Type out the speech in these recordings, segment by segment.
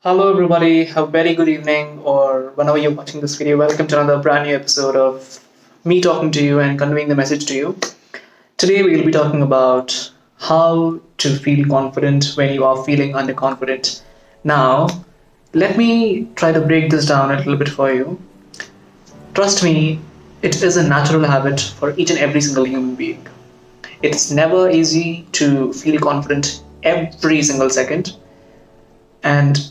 Hello, everybody. A very good evening, or whenever you're watching this video. Welcome to another brand new episode of me talking to you and conveying the message to you. Today, we will be talking about how to feel confident when you are feeling underconfident. Now, let me try to break this down a little bit for you. Trust me, it is a natural habit for each and every single human being. It's never easy to feel confident every single second. And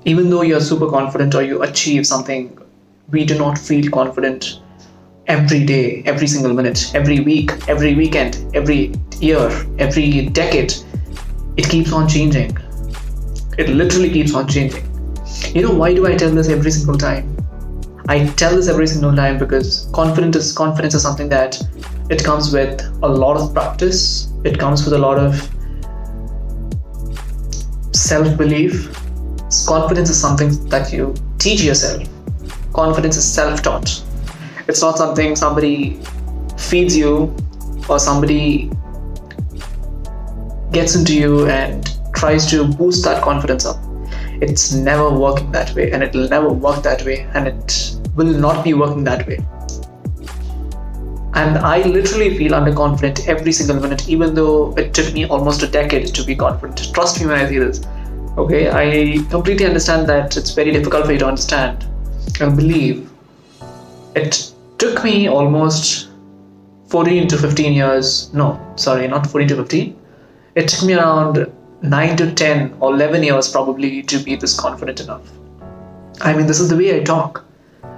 even though you're super confident or you achieve something, we do not feel confident every day, every single minute, every week, every weekend, every year, every decade. It keeps on changing. It literally keeps on changing. Why do I tell this every single time? I tell this every single time because confidence is something that it comes with a lot of practice. It comes with a lot of self-belief. Confidence is something that you teach yourself. Confidence is self-taught. It's not something somebody feeds you or somebody gets into you and tries to boost that confidence up. It's never working that way, and it will never work that way, and it will not be working that way. And I literally feel underconfident every single minute, even though it took me almost a decade to be confident. Trust me when I say this. Okay, I completely understand that it's very difficult for you to understand and believe. It took me almost 14 to 15 years. No, sorry, not 14 to 15. It took me around 9 to 10 or 11 years probably to be this confident enough. I mean, this is the way I talk.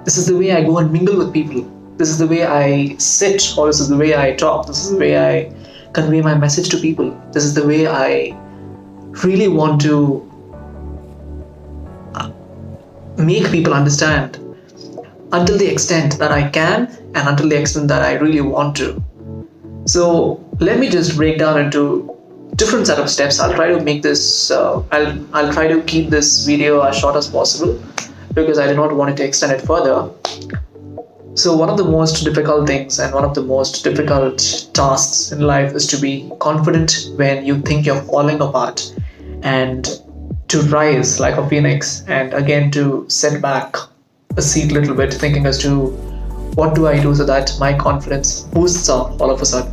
This is the way I go and mingle with people. This is the way I sit, or this is the way I talk. This is the way I convey my message to people. This is the way I really want to make people understand until the extent that I can and until the extent that I really want to. So let me just break down into different set of steps. I'll try to make this I'll try to keep this video as short as possible because I do not want it to extend it further. So one of the most difficult things and one of the most difficult tasks in life is to be confident when you think you're falling apart, and to rise like a phoenix, and again to set back a seat a little bit, thinking as to what do I do so that my confidence boosts up all of a sudden.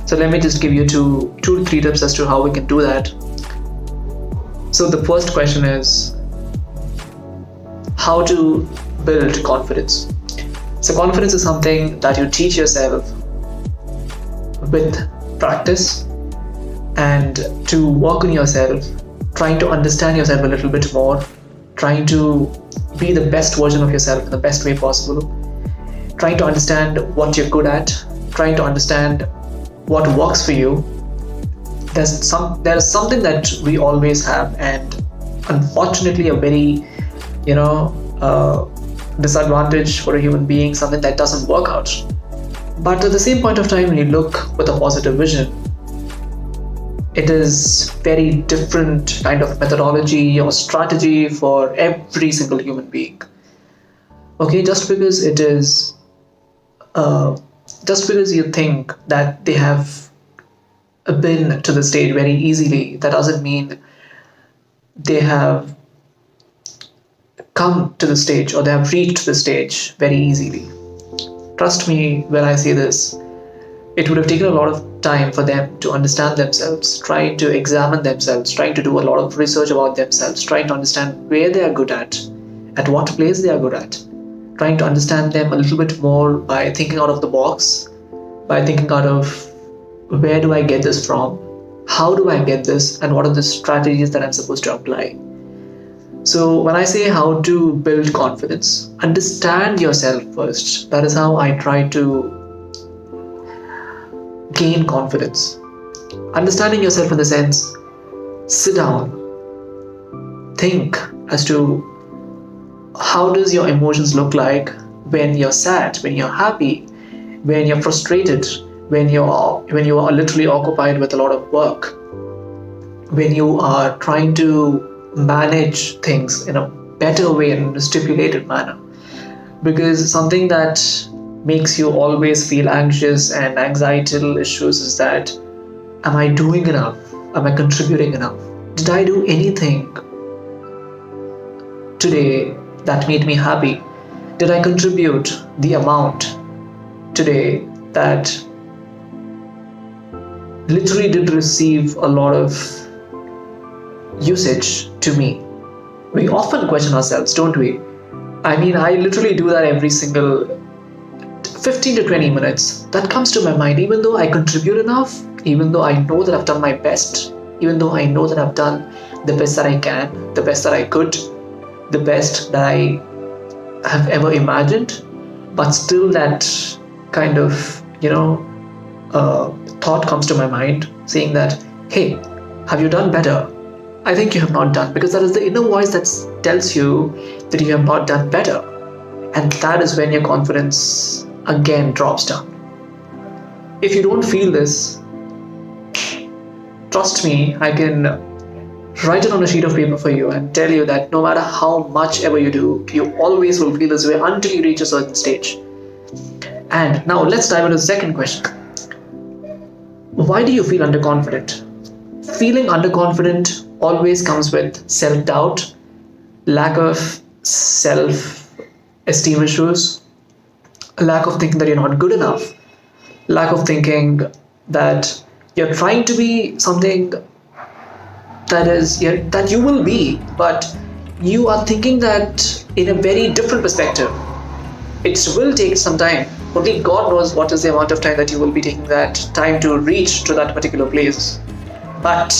So let me just give you two to three tips as to how we can do that. So the first question is how to build confidence. So confidence is something that you teach yourself with practice and to work on yourself, trying to understand yourself a little bit more, trying to be the best version of yourself in the best way possible, trying to understand what you're good at, trying to understand what works for you. There's something that we always have, and unfortunately a very disadvantage for a human being, something that doesn't work out. But at the same point of time, when you look with a positive vision, it is very different kind of methodology or strategy for every single human being. Okay, just because you think that they have been to the stage very easily, that doesn't mean they have come to the stage or they have reached the stage very easily. Trust me when I say this. It would have taken a lot of time for them to understand themselves, trying to examine themselves, trying to do a lot of research about themselves, trying to understand where they are good at what place they are good at, trying to understand them a little bit more by thinking out of the box, by thinking out of where do I get this from, how do I get this, and what are the strategies that I'm supposed to apply. So when I say how to build confidence, understand yourself first. That is how I try to gain confidence. Understanding yourself in the sense, sit down, think as to how does your emotions look like when you're sad, when you're happy, when you're frustrated, when you are literally occupied with a lot of work, when you are trying to manage things in a better way and in a stipulated manner. Because something that makes you always feel anxious and anxietal issues is that, am I doing enough? Am I contributing enough? Did I do anything today that made me happy? Did I contribute the amount today that literally did receive a lot of usage to me? We often question ourselves, don't we? I mean, I literally do that every single 15 to 20 minutes. That comes to my mind, even though I contribute enough, even though I know that I've done my best, even though I know that I've done the best that I can, the best that I could, the best that I have ever imagined, but still that kind of, thought comes to my mind saying that, hey, have you done better? I think you have not done, because that is the inner voice that tells you that you have not done better. And that is when your confidence again drops down. If you don't feel this, trust me, I can write it on a sheet of paper for you and tell you that no matter how much ever you do, you always will feel this way until you reach a certain stage. And now let's dive into the second question. Why do you feel underconfident? Feeling underconfident always comes with self-doubt, lack of self-esteem issues, lack of thinking that you're not good enough, lack of thinking that you're trying to be something that you will be, but you are thinking that in a very different perspective. It will take some time. Only God knows what is the amount of time that you will be taking that time to reach to that particular place. But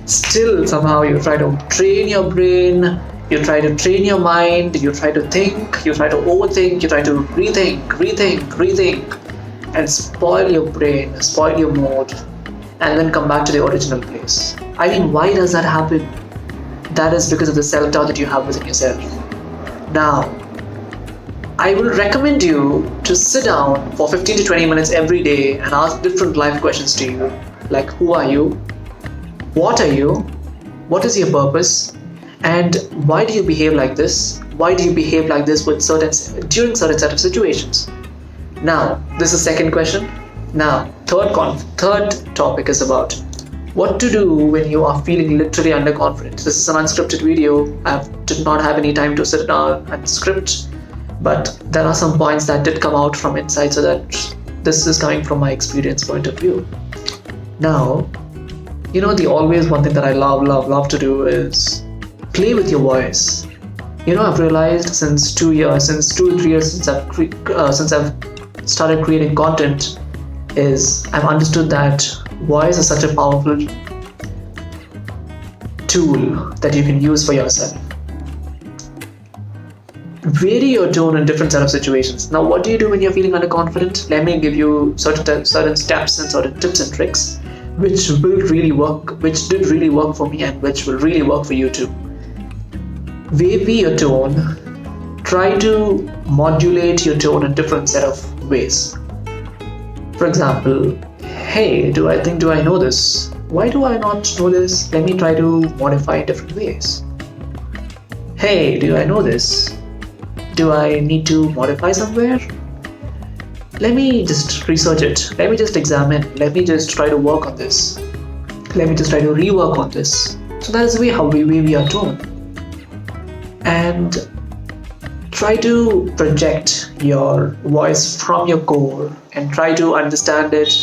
still, somehow you try to train your brain, you try to train your mind, you try to think, you try to overthink, you try to rethink, and spoil your brain, spoil your mood, and then come back to the original place. I mean, why does that happen? That is because of the self-doubt that you have within yourself. Now, I will recommend you to sit down for 15 to 20 minutes every day and ask different life questions to you, like who are you? What are you? What is your purpose? And why do you behave like this? Why do you behave like this during certain set of situations? Now, this is the second question. Now, third topic is about what to do when you are feeling literally underconfident. This is an unscripted video. I did not have any time to sit down and script, but there are some points that did come out from inside, so that this is coming from my experience point of view. Now, the always one thing that I love to do is play with your voice. I've realized since 2 to 3 years since I've started creating content, is I've understood that voice is such a powerful tool that you can use for yourself. Vary your tone in different set of situations. Now, what do you do when you're feeling underconfident? Let me give you certain steps and certain tips and tricks which did really work for me and which will really work for you too. Vary your tone. Try to modulate your tone in different set of ways. For example, hey, do I know this? Why do I not know this? Let me try to modify in different ways. Hey, do I know this? Do I need to modify somewhere? Let me just research it. Let me just examine. Let me just try to work on this. Let me just try to rework on this. So that is the way how we vary our tone. And try to project your voice from your core and try to understand it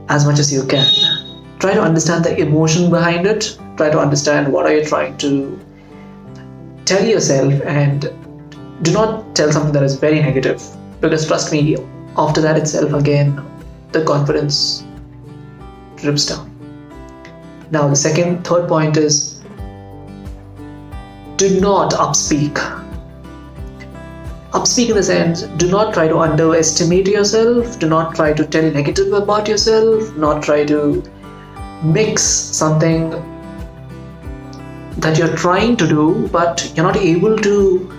as much as you can. Try to understand the emotion behind it. Try to understand what are you trying to tell yourself, and do not tell something that is very negative, because trust me, after that itself again the confidence drips down. Now the third point is, do not upspeak. Upspeak in the sense, do not try to underestimate yourself, do not try to tell negative about yourself, not try to mix something that you're trying to do but you're not able to,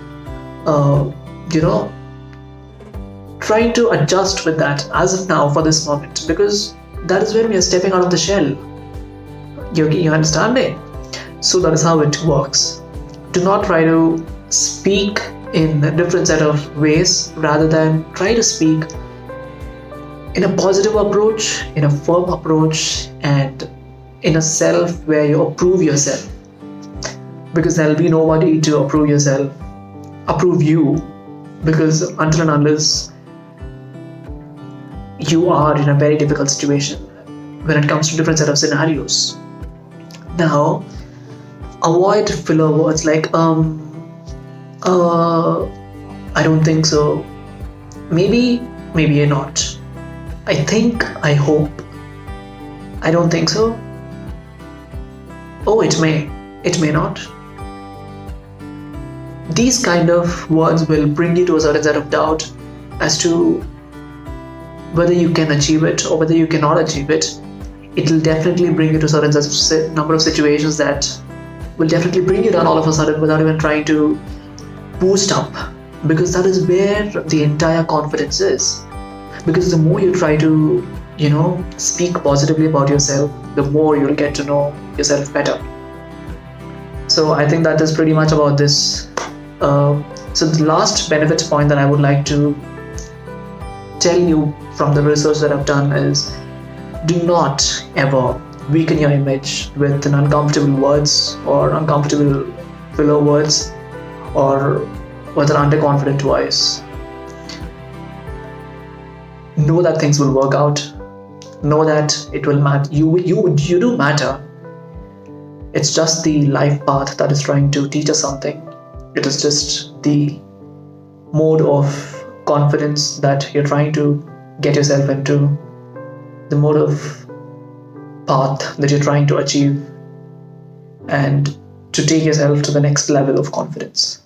trying to adjust with that as of now for this moment, because that is when we are stepping out of the shell. You're understanding? So that is how it works. Do not try to speak in a different set of ways, rather than try to speak in a positive approach, in a firm approach, and in a self where you approve yourself. because there'll be nobody to approve you, because until and unless you are in a very difficult situation when it comes to different set of scenarios. Now, avoid filler words like I don't think so, maybe not, I think, I hope, I don't think so, oh, it may not. These kind of words will bring you to a certain set of doubt as to whether you can achieve it or whether you cannot achieve it. It will definitely bring you to a certain number of situations that will definitely bring you down all of a sudden without even trying to boost up, because that is where the entire confidence is. Because the more you try to, speak positively about yourself, the more you'll get to know yourself better. So I think that is pretty much about this. So the last benefit point that I would like to tell you from the research that I've done is, do not ever weaken your image with uncomfortable words or uncomfortable filler words or with an underconfident voice. Know that things will work out. Know that it will matter. You do matter. It's just the life path that is trying to teach us something. It is just the mode of confidence that you're trying to get yourself into, the mode of path that you're trying to achieve, and to take yourself to the next level of confidence.